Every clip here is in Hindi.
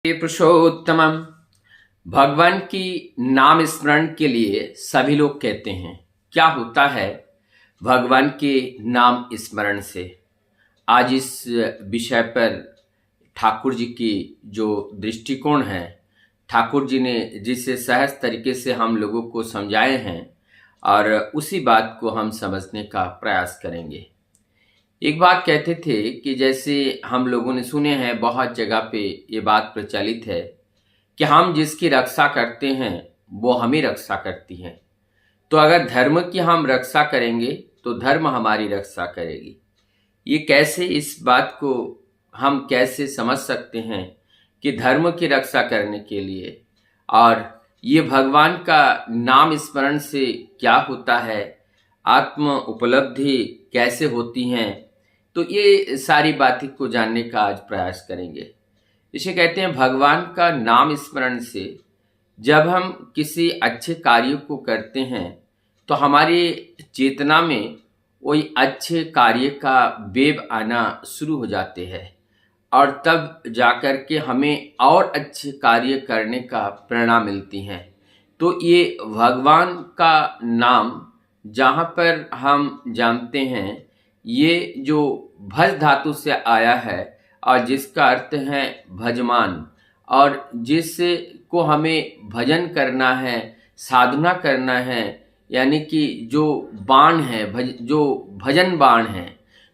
हे पुरुषोत्तमम। भगवान की नाम स्मरण के लिए सभी लोग कहते हैं, क्या होता है भगवान के नाम स्मरण से। आज इस विषय पर ठाकुर जी की जो दृष्टिकोण है, ठाकुर जी ने जिसे सहज तरीके से हम लोगों को समझाए हैं और उसी बात को हम समझने का प्रयास करेंगे। एक बात कहते थे कि जैसे हम लोगों ने सुने हैं, बहुत जगह पे ये बात प्रचलित है कि हम जिसकी रक्षा करते हैं वो हमें रक्षा करती है। तो अगर धर्म की हम रक्षा करेंगे तो धर्म हमारी रक्षा करेगी। ये कैसे, इस बात को हम कैसे समझ सकते हैं कि धर्म की रक्षा करने के लिए और ये भगवान का नाम स्मरण से क्या होता है, आत्म उपलब्धि कैसे होती हैं, तो ये सारी बातें को जानने का आज प्रयास करेंगे। इसे कहते हैं भगवान का नाम स्मरण से जब हम किसी अच्छे कार्य को करते हैं तो हमारी चेतना में वही अच्छे कार्य का वेव आना शुरू हो जाते हैं और तब जाकर के हमें और अच्छे कार्य करने का प्रेरणा मिलती है। तो ये भगवान का नाम जहाँ पर हम जानते हैं, ये जो भज धातु से आया है और जिसका अर्थ है भजमान, और जिससे को हमें भजन करना है, साधना करना है, यानी कि जो बाण है, जो भजन बाण है,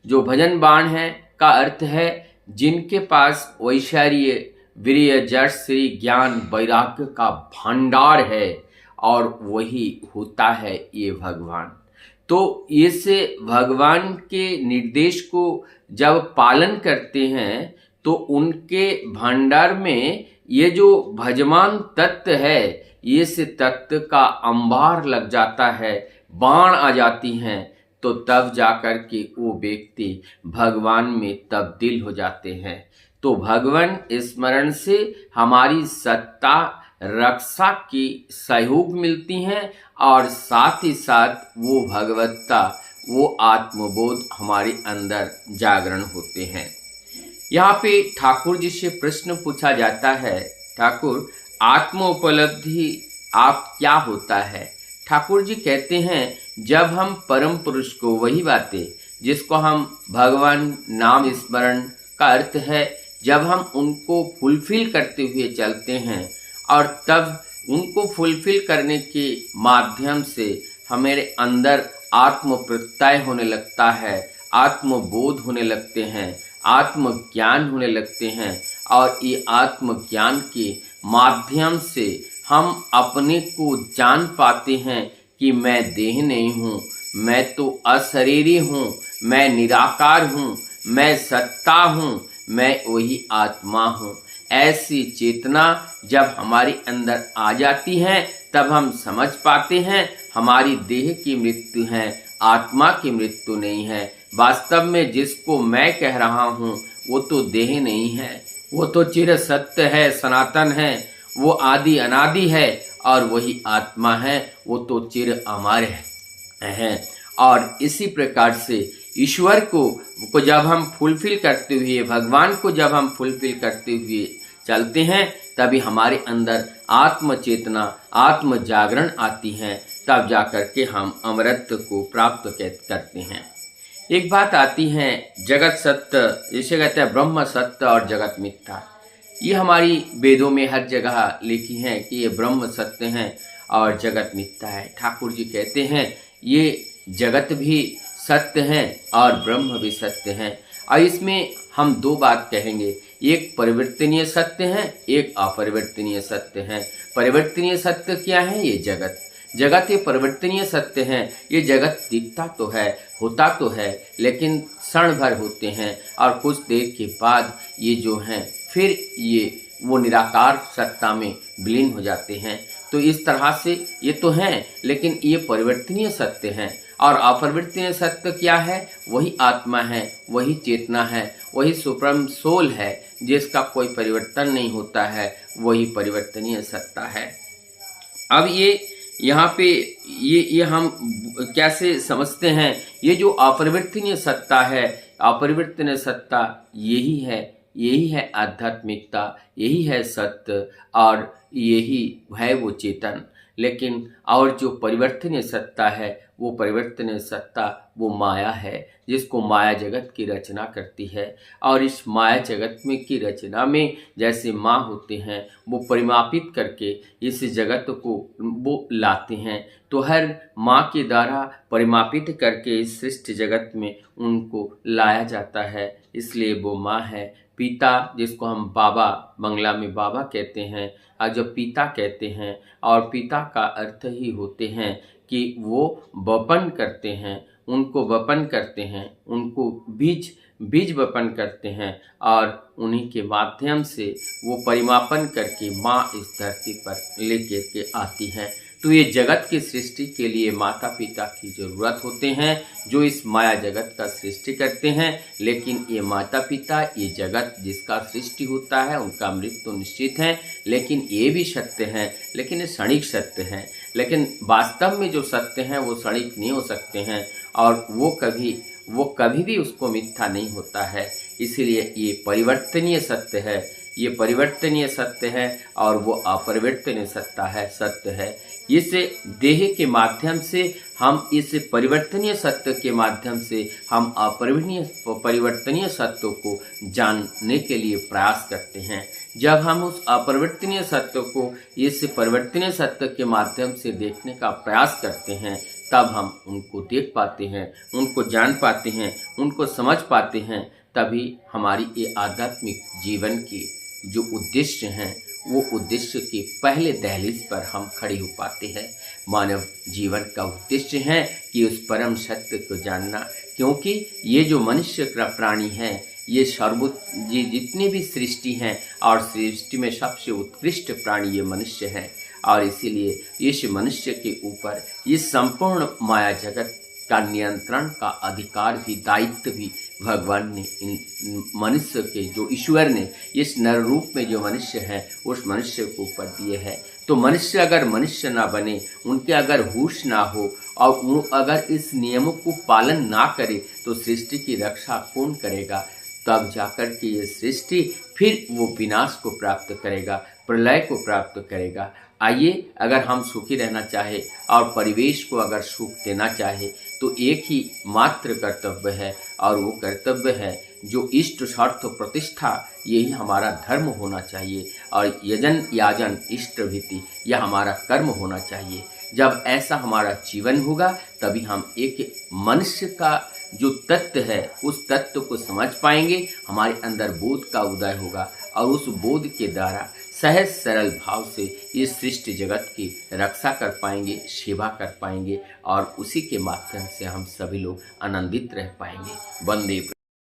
जो भजन बाण है का अर्थ है जिनके पास ऐश्वर्य वीर्य जश श्री ज्ञान वैराग्य का भंडार है, और वही होता है ये भगवान। तो इससे भगवान के निर्देश को जब पालन करते हैं तो उनके भंडार में ये जो भजमान तत्व है, ये से तत्व का अंबार लग जाता है, बाण आ जाती हैं, तो तब जाकर के वो व्यक्ति भगवान में तब्दील हो जाते हैं। तो भगवान स्मरण से हमारी सत्ता रक्षा की सहयोग मिलती है और साथ ही साथ वो भगवत्ता, वो आत्मबोध हमारे अंदर जागरण होते हैं। यहाँ पे ठाकुर जी से प्रश्न पूछा जाता है, ठाकुर आत्म उपलब्धि आप क्या होता है। ठाकुर जी कहते हैं, जब हम परम पुरुष को, वही बातें जिसको हम भगवान नाम स्मरण का अर्थ है, जब हम उनको फुलफिल करते हुए चलते हैं और तब उनको फुलफिल करने के माध्यम से हमारे अंदर आत्म प्रत्यय होने लगता है, आत्मबोध होने लगते हैं, आत्मज्ञान होने लगते हैं, और ये आत्मज्ञान के माध्यम से हम अपने को जान पाते हैं कि मैं देह नहीं हूँ, मैं तो अशरीरी हूँ, मैं निराकार हूँ, मैं सत्ता हूँ, मैं वही आत्मा हूँ। ऐसी चेतना जब हमारे अंदर आ जाती है तब हम समझ पाते हैं हमारी देह की मृत्यु है, आत्मा की मृत्यु नहीं है। वास्तव में जिसको मैं कह रहा हूँ वो तो देह नहीं है, वो तो चिर सत्य है, सनातन है, वो आदि अनादि है, और वही आत्मा है, वो तो चिर अमर है। और इसी प्रकार से ईश्वर को जब हम फुलफिल करते हुए, भगवान को जब हम फुलफिल करते हुए चलते हैं, तभी हमारे अंदर आत्म चेतना, आत्म जागरण आती है, तब जाकर के हम अमरत्व को प्राप्त करते हैं। एक बात आती है, जगत सत्य, जिसे कहते हैं ब्रह्म सत्य और जगत मिथ्या। ये हमारी वेदों में हर जगह लिखी है कि ये ब्रह्म सत्य है और जगत मिथ्या है। ठाकुर जी कहते हैं ये जगत भी सत्य है और ब्रह्म भी सत्य है। और इसमें हम दो बात कहेंगे, एक परिवर्तनीय सत्य है, एक अपरिवर्तनीय सत्य है। परिवर्तनीय सत्य क्या है? ये जगत ये परिवर्तनीय सत्य है। ये जगत दिखता तो है, होता तो है, लेकिन क्षण भर होते हैं और कुछ देर के बाद ये जो हैं फिर ये वो निराकार सत्ता में विलीन हो जाते हैं। तो इस तरह से ये तो हैं, लेकिन ये परिवर्तनीय सत्य हैं। और अपरिवर्तनीय सत्य क्या है? वही आत्मा है, वही चेतना है, वही सुप्रीम सोल है, जिसका कोई परिवर्तन नहीं होता है, वही परिवर्तनीय सत्ता है। अब ये यहाँ पे ये हम कैसे समझते हैं? ये जो अपरिवर्तनीय सत्ता है, अपरिवर्तनीय सत्ता यही है यही है आध्यात्मिकता, यही है सत्य और यही है वो चेतन। लेकिन और जो परिवर्तनीय सत्ता है, वो परिवर्तनीय सत्ता वो माया है, जिसको माया जगत की रचना करती है। और इस माया जगत में की रचना में जैसे माँ होते हैं, वो परिमापित करके इस जगत को वो लाते हैं। तो हर माँ के द्वारा परिमापित करके इस सृष्टि जगत में उनको लाया जाता है, इसलिए वो माँ है। पिता, जिसको हम बाबा, बंगला में बाबा कहते हैं, और जब पिता कहते हैं, और पिता का अर्थ ही होते हैं कि वो वपन करते हैं, उनको वपन करते हैं, उनको बीज वपन करते हैं, और उन्हीं के माध्यम से वो परिमापन करके माँ इस धरती पर लेकर के आती हैं। तो ये जगत की सृष्टि के लिए माता पिता की जरूरत होते हैं, जो इस माया जगत का सृष्टि करते हैं। लेकिन ये माता पिता, ये जगत जिसका सृष्टि होता है, उनका मृत्यु निश्चित है। लेकिन ये भी सत्य है, लेकिन ये क्षणिक सत्य है। लेकिन वास्तव में जो सत्य है वो क्षणिक नहीं हो सकते हैं, और वो कभी भी उसको मिथ्या नहीं होता है। इसलिए ये परिवर्तनीय सत्य है, ये परिवर्तनीय सत्य है, और वो अपरिवर्तनीय सत्य है। इस देह के माध्यम से हम इस परिवर्तनीय सत्य के माध्यम से हम अपरिवर्तनीय सत्य को जानने के लिए प्रयास करते हैं। जब हम उस अपरिवर्तनीय सत्य को इस परिवर्तनीय सत्य के माध्यम से देखने का प्रयास करते हैं, तब हम उनको देख पाते हैं, उनको जान पाते हैं, उनको समझ पाते हैं। तभी हमारी ये आध्यात्मिक जीवन की जो उद्देश्य हैं, वो उद्देश्य के पहले दहलीज पर हम खड़े हो पाते हैं। मानव जीवन का उद्देश्य है कि उस परम सत्य को जानना, क्योंकि ये जो मनुष्य का प्राणी है, ये जितनी भी सृष्टि हैं, और सृष्टि में सबसे उत्कृष्ट प्राणी ये मनुष्य है। और इसीलिए इस मनुष्य के ऊपर इस संपूर्ण माया जगत का नियंत्रण का अधिकार भी, दायित्व भी भगवान ने इन मनुष्य के, जो ईश्वर ने इस नर रूप में जो मनुष्य है, उस मनुष्य को ऊपर दिए है। तो मनुष्य अगर मनुष्य ना बने, उनके अगर होश ना हो, और वो अगर इस नियमों को पालन ना करे, तो सृष्टि की रक्षा कौन करेगा? तब जाकर के ये सृष्टि फिर वो विनाश को प्राप्त करेगा, प्रलय को प्राप्त करेगा। आइए, अगर हम सुखी रहना चाहे और परिवेश को अगर सुख देना चाहे, तो एक ही मात्र कर्तव्य है, और वो कर्तव्य है जो इष्ट स्वार्थ प्रतिष्ठा, यही हमारा धर्म होना चाहिए। और यजन याजन इष्ट भीति, यह हमारा कर्म होना चाहिए। जब ऐसा हमारा जीवन होगा, तभी हम एक मनुष्य का जो तत्व है, उस तत्व को समझ पाएंगे। हमारे अंदर बोध का उदय होगा, और उस बोध के द्वारा सहज सरल भाव से इस सृष्टि जगत की रक्षा कर पाएंगे, सेवा कर पाएंगे, और उसी के माध्यम से हम सभी लोग आनंदित रह पाएंगे। वंदे।